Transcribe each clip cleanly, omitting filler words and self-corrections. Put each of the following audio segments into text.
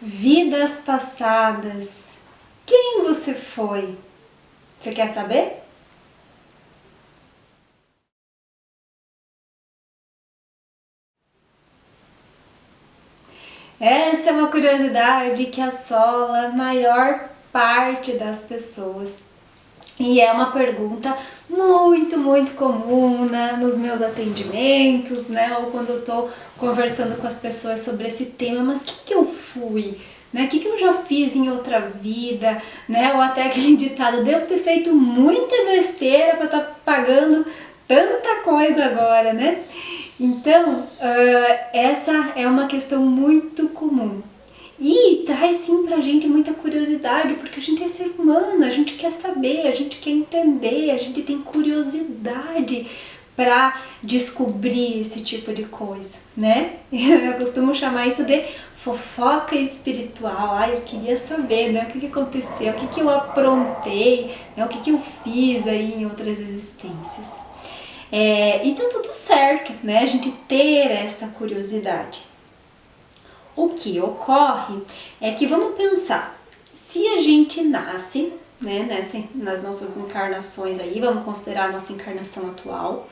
Vidas passadas. Quem você foi? Você quer saber? Essa é uma curiosidade que assola a maior parte das pessoas. E é uma pergunta muito comum, né, nos meus atendimentos, né, ou quando eu tô conversando com as pessoas sobre esse tema. Mas o que eu fui? Né? O que eu já fiz em outra vida? Né? Ou até aquele ditado, devo ter feito muita besteira para estar pagando tanta coisa agora, né? Então, essa é uma questão muito comum. E traz sim pra gente muita curiosidade, porque a gente é ser humano, a gente quer saber, a gente quer entender, a gente tem curiosidade para descobrir esse tipo de coisa, né? Eu costumo chamar isso de fofoca espiritual. Ai, eu queria saber, né, o que aconteceu, o que eu aprontei, né, o que eu fiz aí em outras existências. E tá tudo certo, né, a gente ter essa curiosidade. O que ocorre é que, vamos pensar, se a gente nasce, né, nas nossas encarnações aí, vamos considerar a nossa encarnação atual,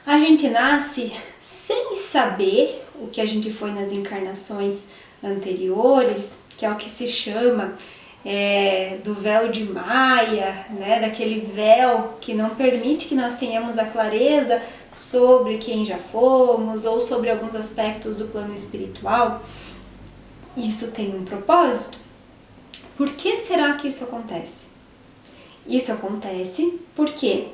a gente nasce sem saber o que a gente foi nas encarnações anteriores, que é o que se chama do véu de Maia, né, daquele véu que não permite que nós tenhamos a clareza sobre quem já fomos ou sobre alguns aspectos do plano espiritual. Isso tem um propósito? Por que será que isso acontece? Isso acontece porque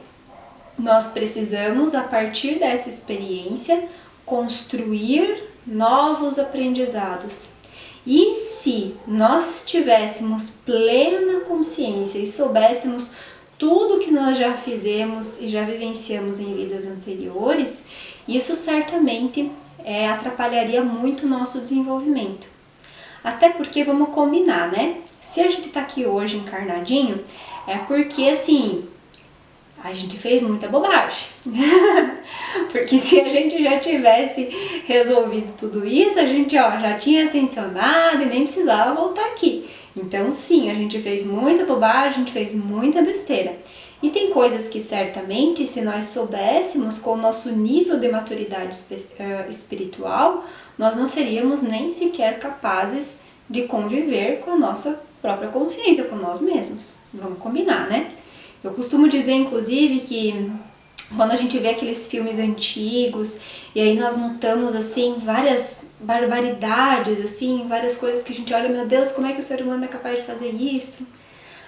nós precisamos, a partir dessa experiência, construir novos aprendizados. E se nós tivéssemos plena consciência e soubéssemos tudo que nós já fizemos e já vivenciamos em vidas anteriores, isso certamente atrapalharia muito o nosso desenvolvimento. Até porque, vamos combinar, né? Se a gente tá aqui hoje encarnadinho, é porque, assim, a gente fez muita bobagem. Porque se a gente já tivesse resolvido tudo isso, a gente já tinha ascensionado e nem precisava voltar aqui. Então, sim, a gente fez muita bobagem, a gente fez muita besteira. E tem coisas que certamente, se nós soubéssemos com o nosso nível de maturidade espiritual, nós não seríamos nem sequer capazes de conviver com a nossa própria consciência, com nós mesmos. Vamos combinar, né? Eu costumo dizer, inclusive, que quando a gente vê aqueles filmes antigos e aí nós notamos, assim, várias barbaridades, assim, várias coisas que a gente olha, meu Deus, como é que o ser humano é capaz de fazer isso?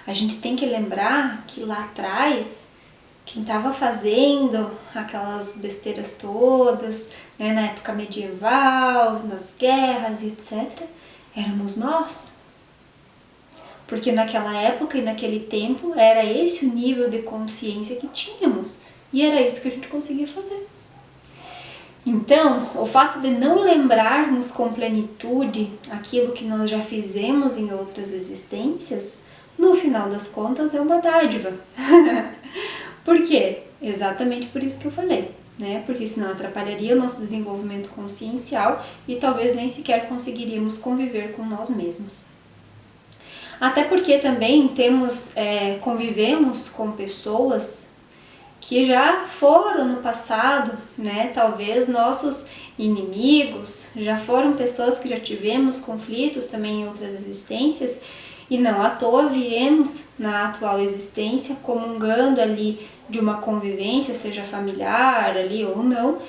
A gente tem que lembrar que lá atrás, quem estava fazendo aquelas besteiras todas, né, na época medieval, nas guerras e etc., éramos nós. Porque naquela época e naquele tempo era esse o nível de consciência que tínhamos e era isso que a gente conseguia fazer. Então, o fato de não lembrarmos com plenitude aquilo que nós já fizemos em outras existências, no final das contas é uma dádiva. Por quê? Exatamente por isso que eu falei, né? Porque senão atrapalharia o nosso desenvolvimento consciencial e talvez nem sequer conseguiríamos conviver com nós mesmos. Até porque também convivemos com pessoas que já foram no passado, né? Talvez nossos inimigos, já foram pessoas que já tivemos conflitos também em outras existências e não à toa viemos na atual existência comungando ali de uma convivência, seja familiar ali ou não,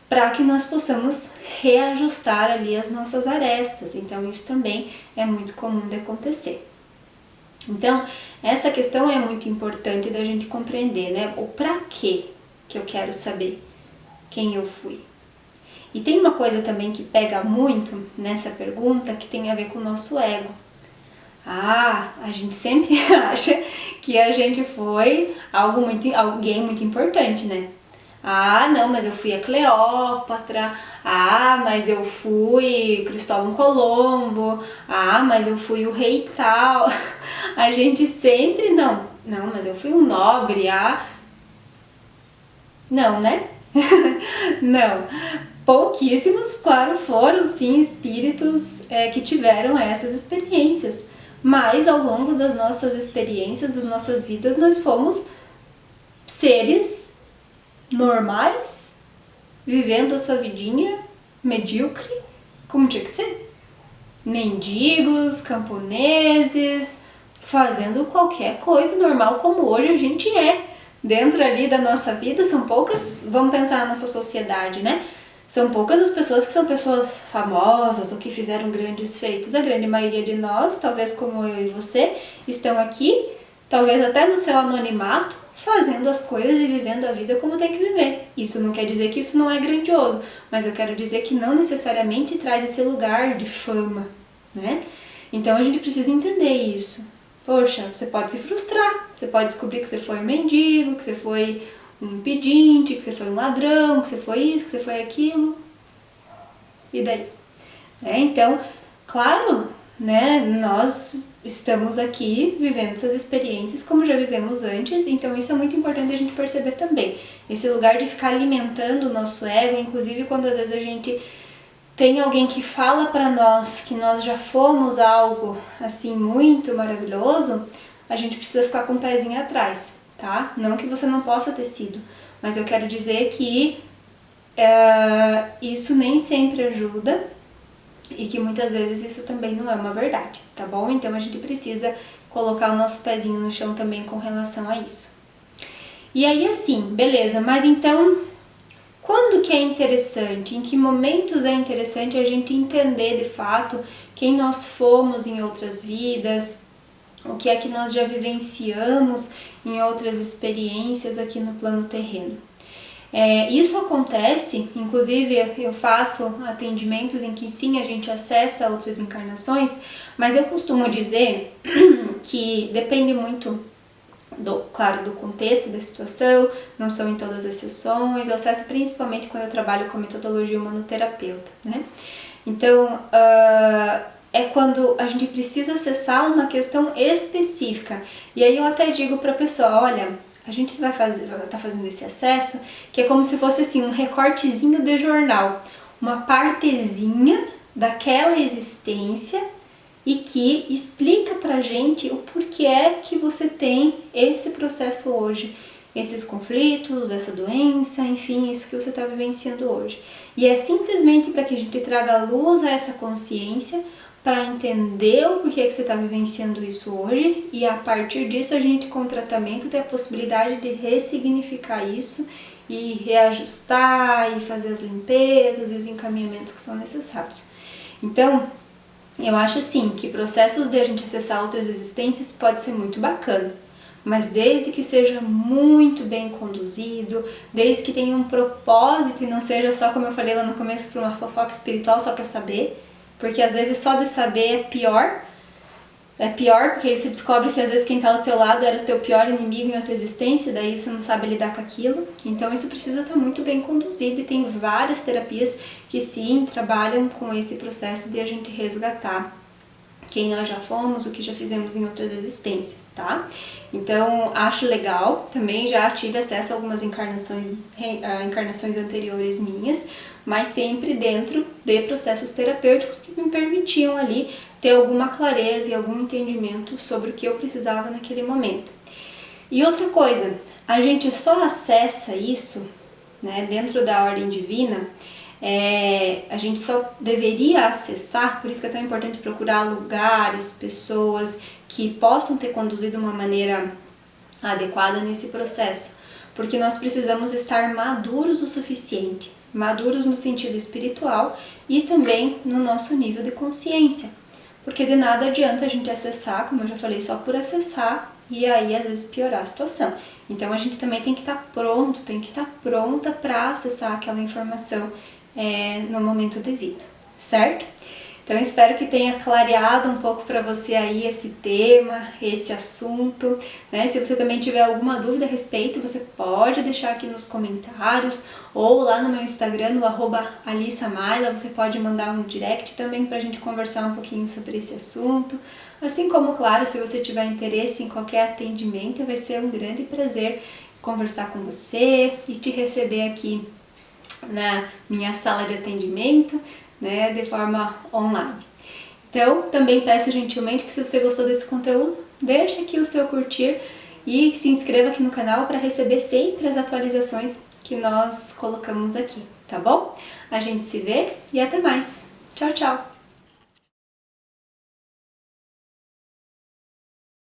para que nós possamos reajustar ali as nossas arestas. Então isso também é muito comum de acontecer. Então, essa questão é muito importante da gente compreender, né? O pra quê que eu quero saber quem eu fui. E tem uma coisa também que pega muito nessa pergunta que tem a ver com o nosso ego. A gente sempre acha que a gente foi alguém muito importante, né? Não, mas eu fui a Cleópatra. Mas eu fui Cristóvão Colombo. Mas eu fui o rei tal. A gente sempre, não, mas eu fui um nobre. Não, né? Não. Pouquíssimos, claro, foram sim espíritos que tiveram essas experiências, mas ao longo das nossas experiências, das nossas vidas, nós fomos seres normais, vivendo a sua vidinha medíocre, como tinha que ser. Mendigos, camponeses, fazendo qualquer coisa normal como hoje a gente é. Dentro ali da nossa vida são poucas, vamos pensar na nossa sociedade, né? São poucas as pessoas que são pessoas famosas ou que fizeram grandes feitos. A grande maioria de nós, talvez como eu e você, estão aqui, talvez até no seu anonimato, fazendo as coisas e vivendo a vida como tem que viver. Isso não quer dizer que isso não é grandioso, mas eu quero dizer que não necessariamente traz esse lugar de fama, né? Então a gente precisa entender isso. Poxa, você pode se frustrar, você pode descobrir que você foi um mendigo, que você foi um pedinte, que você foi um ladrão, que você foi isso, que você foi aquilo. E daí? Então, claro, né, nós estamos aqui vivendo essas experiências como já vivemos antes, então isso é muito importante a gente perceber também. Esse lugar de ficar alimentando o nosso ego, inclusive quando às vezes a gente tem alguém que fala para nós que nós já fomos algo assim muito maravilhoso, a gente precisa ficar com o pezinho atrás, tá? Não que você não possa ter sido, mas eu quero dizer que isso nem sempre ajuda e que muitas vezes isso também não é uma verdade, tá bom? Então a gente precisa colocar o nosso pezinho no chão também com relação a isso. E aí assim, beleza, mas então quando que é interessante, em que momentos é interessante a gente entender de fato quem nós fomos em outras vidas, o que é que nós já vivenciamos em outras experiências aqui no plano terreno. Isso acontece, inclusive eu faço atendimentos em que sim, a gente acessa outras encarnações, mas eu costumo dizer que depende muito claro, do contexto da situação, não são em todas as sessões, eu acesso principalmente quando eu trabalho com metodologia humanoterapeuta, né? Então, é quando a gente precisa acessar uma questão específica, e aí eu até digo para a pessoa, olha, a gente vai tá fazendo esse acesso, que é como se fosse assim, um recortezinho de jornal, uma partezinha daquela existência e que explica pra gente o porquê é que você tem esse processo hoje, esses conflitos, essa doença, enfim, isso que você está vivenciando hoje. E é simplesmente para que a gente traga luz a essa consciência, para entender o porquê que você está vivenciando isso hoje e a partir disso a gente com o tratamento tem a possibilidade de ressignificar isso e reajustar e fazer as limpezas e os encaminhamentos que são necessários. Então, eu acho sim que processos de a gente acessar outras existências pode ser muito bacana, mas desde que seja muito bem conduzido, desde que tenha um propósito e não seja só, como eu falei lá no começo, para uma fofoca espiritual só para saber, porque às vezes só de saber é pior porque aí você descobre que às vezes quem está ao teu lado era o teu pior inimigo em outra existência, daí você não sabe lidar com aquilo. Então isso precisa estar muito bem conduzido e tem várias terapias que sim trabalham com esse processo de a gente resgatar quem nós já fomos, o que já fizemos em outras existências, tá? Então acho legal, também já tive acesso a algumas encarnações anteriores minhas, mas sempre dentro de processos terapêuticos que me permitiam ali ter alguma clareza e algum entendimento sobre o que eu precisava naquele momento. E outra coisa, a gente só acessa isso, né, dentro da ordem divina, a gente só deveria acessar, por isso que é tão importante procurar lugares, pessoas que possam ter conduzido uma maneira adequada nesse processo, porque nós precisamos estar maduros o suficiente, maduros no sentido espiritual e também no nosso nível de consciência, porque de nada adianta a gente acessar, como eu já falei, só por acessar e aí às vezes piorar a situação. Então a gente também tem que estar pronto, tem que estar pronta para acessar aquela informação no momento devido, certo? Então eu espero que tenha clareado um pouco para você aí esse tema, esse assunto, né? Se você também tiver alguma dúvida a respeito, você pode deixar aqui nos comentários ou lá no meu Instagram, no @alissamaila, você pode mandar um direct também para a gente conversar um pouquinho sobre esse assunto. Assim como, claro, se você tiver interesse em qualquer atendimento, vai ser um grande prazer conversar com você e te receber aqui na minha sala de atendimento, né, de forma online. Então, também peço gentilmente que se você gostou desse conteúdo, deixe aqui o seu curtir e se inscreva aqui no canal para receber sempre as atualizações que nós colocamos aqui, tá bom? A gente se vê e até mais. Tchau, tchau!